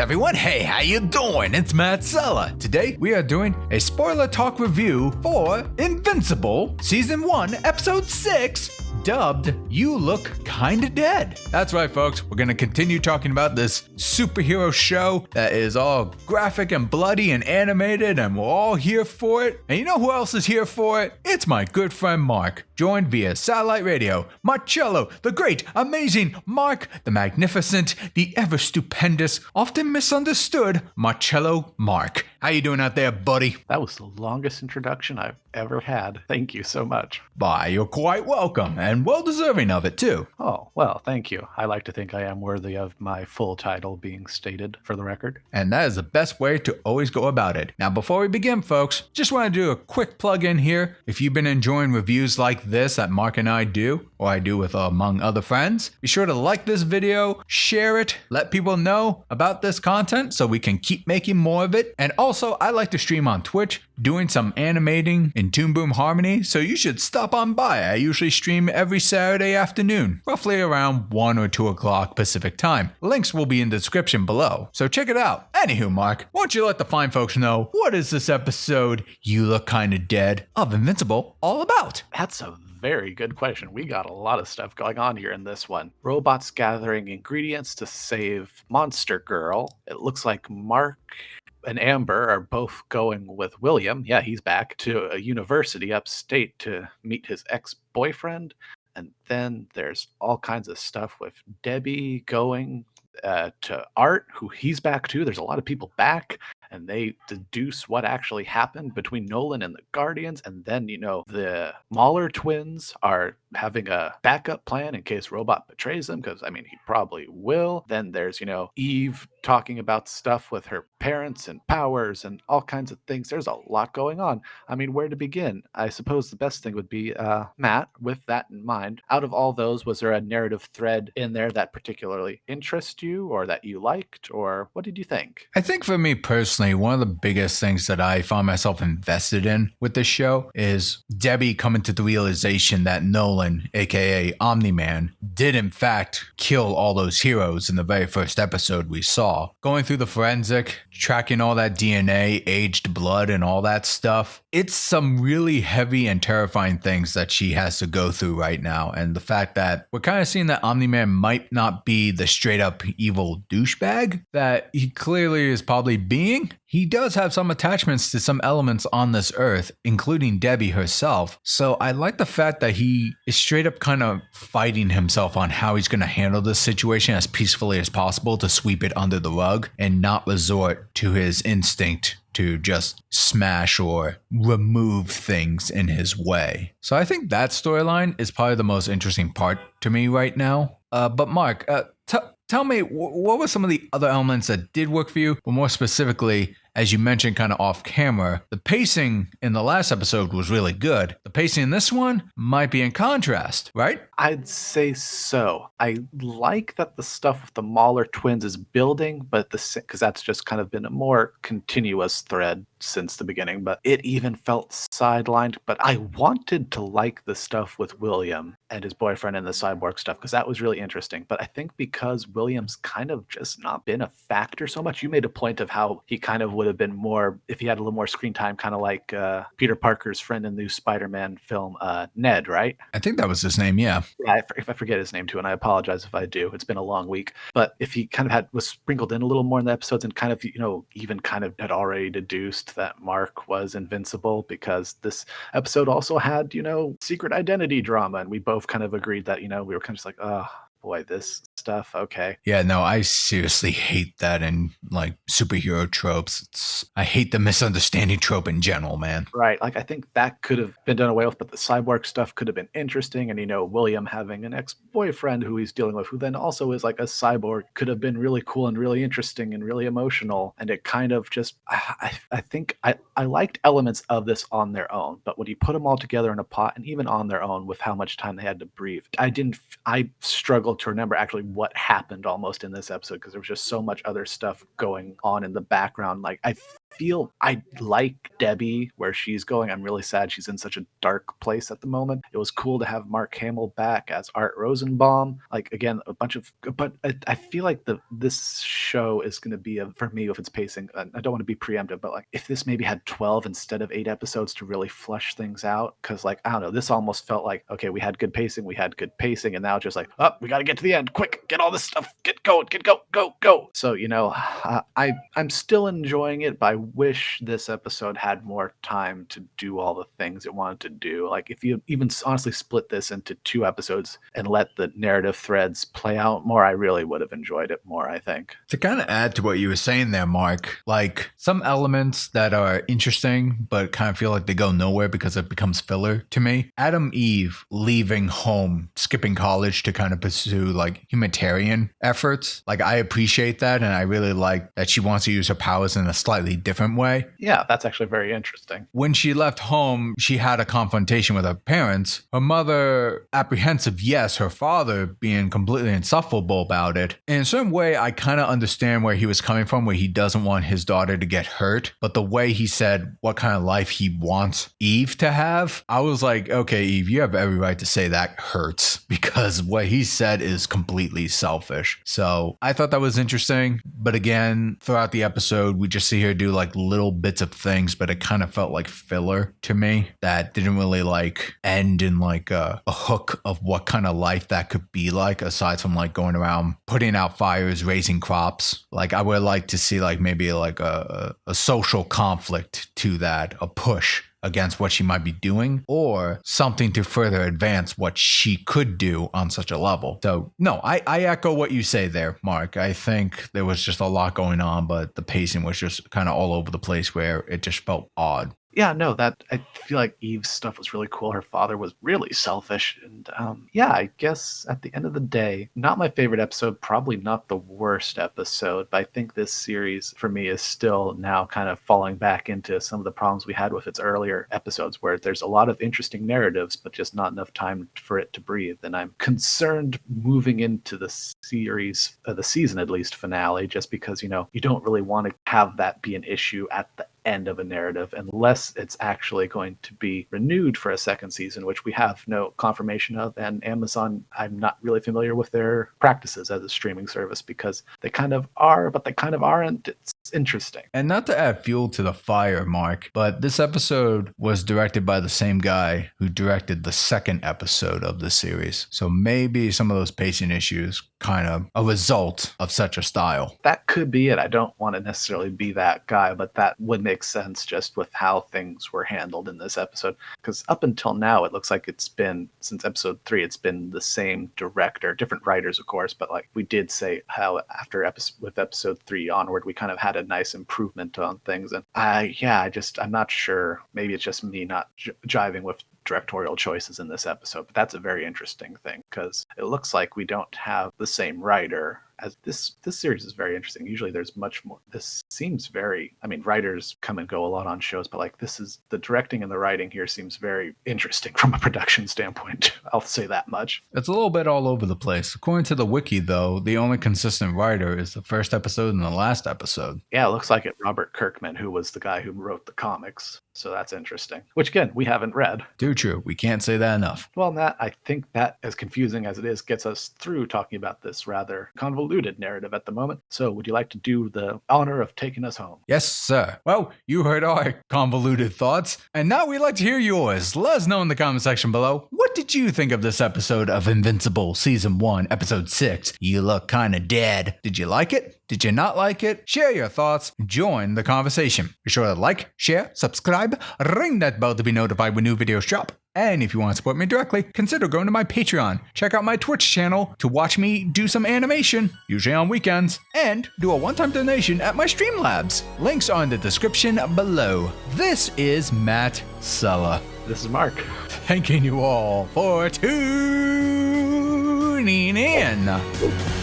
everyone? Hey, how you doing? It's Matt Sella. Today, we are doing a spoiler talk review for Invincible, Season 1, Episode 6, dubbed You Look Kinda Dead. That's right, folks. We're gonna continue talking about this superhero show that is all graphic and bloody and animated, and we're all here for it. And you know who else is here for it? It's my good friend Mark, joined via satellite radio. Marcello, the great, amazing Mark, the magnificent, the ever stupendous, often misunderstood Marcello Mark. How you doing out there, buddy? That was the longest introduction I've ever had. Thank you so much. Why, you're quite welcome, and well deserving of it, too. Oh, well, thank you. I like to think I am worthy of my full title being stated for the record. And that is the best way to always go about it. Now, before we begin, folks, just want to do a quick plug-in here. If you've been enjoying reviews like this that Mark and I do, or I do with among other friends, be sure to like this video, share it, let people know about this content so we can keep making more of it. And also, I like to stream on Twitch, doing some animating in Toon Boom Harmony, so you should stop on by. I usually stream every Saturday afternoon, roughly around 1 or 2 o'clock Pacific time. Links will be in the description below, so check it out. Anywho, Mark, why don't you let the fine folks know, what is this episode, You Look Kinda Dead, of Invincible all about? That's a very good question. We got a lot of stuff going on here in this one. Robots gathering ingredients to save Monster Girl. It looks like Mark and Amber are both going with William, yeah, he's back, to a university upstate to meet his ex-boyfriend. And then there's all kinds of stuff with Debbie going to Art, who he's back to. There's a lot of people back, and they deduce what actually happened between Nolan and the Guardians. And then, the Mahler twins are having a backup plan in case Robot betrays them, because, he probably will. Then there's, Eve talking about stuff with her parents and powers and all kinds of things. There's a lot going on. Where to begin? I suppose the best thing would be, Matt, with that in mind, out of all those, was there a narrative thread in there that particularly interests you or that you liked, or what did you think? I think for me personally, one of the biggest things that I found myself invested in with this show is Debbie coming to the realization that Nolan, aka Omni-man, did in fact kill all those heroes in the very first episode we saw. Going through the forensic, tracking all that DNA, aged blood, and all that stuff. It's some really heavy and terrifying things that she has to go through right now. And the fact that we're kind of seeing that Omni-man might not be the straight up evil douchebag that he clearly is probably being. He does have some attachments to some elements on this earth, including Debbie herself. So I like the fact that he is straight up kind of fighting himself on how he's going to handle this situation as peacefully as possible to sweep it under the rug and not resort to his instinct to just smash or remove things in his way. So I think that storyline is probably the most interesting part to me right now. But Mark, tell me, what were some of the other elements that did work for you? But more specifically, as you mentioned kind of off camera, the pacing in the last episode was really good. The pacing in this one might be in contrast, right? I'd say so. I like that the stuff with the Mahler twins is building, but because that's just kind of been a more continuous thread since the beginning, but it even felt sidelined. But I wanted to like the stuff with William and his boyfriend and the cyborg stuff, because that was really interesting. But I think because William's kind of just not been a factor so much, you made a point of how he kind of would have been more, if he had a little more screen time, kind of like Peter Parker's friend in the new Spider-Man film, Ned, right? I think that was his name, yeah. Yeah, if I forget his name too, and I apologize if I do. It's been a long week. But if he kind of was sprinkled in a little more in the episodes and kind of, even kind of had already deduced that Mark was invincible, because this episode also had, secret identity drama. And we both kind of agreed that, we were kind of just like, oh, boy, this stuff, okay. Yeah, no, I seriously hate that in like superhero tropes. I hate the misunderstanding trope in general, man. Right, like I think that could have been done away with, but the cyborg stuff could have been interesting. And William having an ex-boyfriend who he's dealing with, who then also is like a cyborg, could have been really cool and really interesting and really emotional. And it kind of just, I think I liked elements of this on their own, but when you put them all together in a pot, and even on their own with how much time they had to breathe, I struggled to remember actually what happened almost in this episode, because there was just so much other stuff going on in the background. Like I feel I like Debbie where she's going. I'm really sad she's in such a dark place at the moment. It was cool to have Mark Hamill back as Art Rosenbaum. Like again, but I feel like this show is going to be for me with its pacing. I don't want to be preemptive, but like if this maybe had 12 instead of 8 episodes to really flush things out, because like I don't know, this almost felt like okay, we had good pacing, and now just like we got to get to the end, quick, get all this stuff, get going, go. So I'm still enjoying it, but I wish this episode had more time to do all the things it wanted to do. Like if you even honestly split this into 2 episodes and let the narrative threads play out more, I really would have enjoyed it more, I think. To kind of add to what you were saying there, Mark, like some elements that are interesting but kind of feel like they go nowhere because it becomes filler to me. Adam Eve leaving home, skipping college to kind of pursue like humanitarian efforts. Like I appreciate that, and I really like that she wants to use her powers in a slightly different way. Yeah, that's actually very interesting. When she left home, she had a confrontation with her parents. Her mother, apprehensive, yes. Her father being completely insufferable about it. In a certain way, I kind of understand where he was coming from, where he doesn't want his daughter to get hurt. But the way he said what kind of life he wants Eve to have, I was like, okay, Eve, you have every right to say that hurts, because what he said is completely selfish. So I thought that was interesting. But again, throughout the episode, we just see her do like little bits of things, but it kind of felt like filler to me that didn't really like end in like a hook of what kind of life that could be like, aside from like going around putting out fires, raising crops. Like I would like to see like maybe like a social conflict to that, a push against what she might be doing, or something to further advance what she could do on such a level. So no, I echo what you say there, Mark. I think there was just a lot going on, but the pacing was just kind of all over the place where it just felt odd. Yeah, no, that I feel like Eve's stuff was really cool. Her father was really selfish. And yeah, I guess at the end of the day, not my favorite episode, probably not the worst episode, but I think this series for me is still now kind of falling back into some of the problems we had with its earlier episodes, where there's a lot of interesting narratives, but just not enough time for it to breathe. And I'm concerned moving into the series, the season at least, finale, just because, you don't really want to have that be an issue at the end of a narrative unless it's actually going to be renewed for a second season, which we have no confirmation of. And Amazon, I'm not really familiar with their practices as a streaming service, because they kind of are, but they kind of aren't. It's interesting. And not to add fuel to the fire, Mark, but this episode was directed by the same guy who directed the second episode of the series. So maybe some of those pacing issues kind of a result of such a style. That could be it. I don't want to necessarily be that guy, but that would make sense just with how things were handled in this episode. Because up until now, it looks like it's been, since episode 3, it's been the same director, different writers, of course, but like we did say how after episode 3 onward, we kind of had a nice improvement on things. And I'm not sure. Maybe it's just me not jiving with directorial choices in this episode, but that's a very interesting thing, because it looks like we don't have the same writer. As this series is very interesting. Usually there's much more. This seems very, writers come and go a lot on shows, but like this is, the directing and the writing here seems very interesting from a production standpoint. I'll say that much. It's a little bit all over the place. According to the wiki, though, the only consistent writer is the first episode and the last episode. Yeah, it looks like it. Robert Kirkman, who was the guy who wrote the comics. So that's interesting. Which, again, we haven't read. Too true. We can't say that enough. Well, Matt, I think that, as confusing as it is, gets us through talking about this rather convoluted narrative at the moment. So would you like to do the honor of taking us home? Yes, sir. Well, you heard our convoluted thoughts, and now we'd like to hear yours. Let us know in the comment section below. What did you think of this episode of Invincible Season 1, Episode 6? You look kinda dead. Did you like it? Did you not like it? Share your thoughts. Join the conversation. Be sure to like, share, subscribe, ring that bell to be notified when new videos drop. And if you want to support me directly, consider going to my Patreon. Check out my Twitch channel to watch me do some animation, usually on weekends, and do a one-time donation at my Streamlabs. Links are in the description below. This is Matt Sella. This is Mark. Thanking you all for tuning in.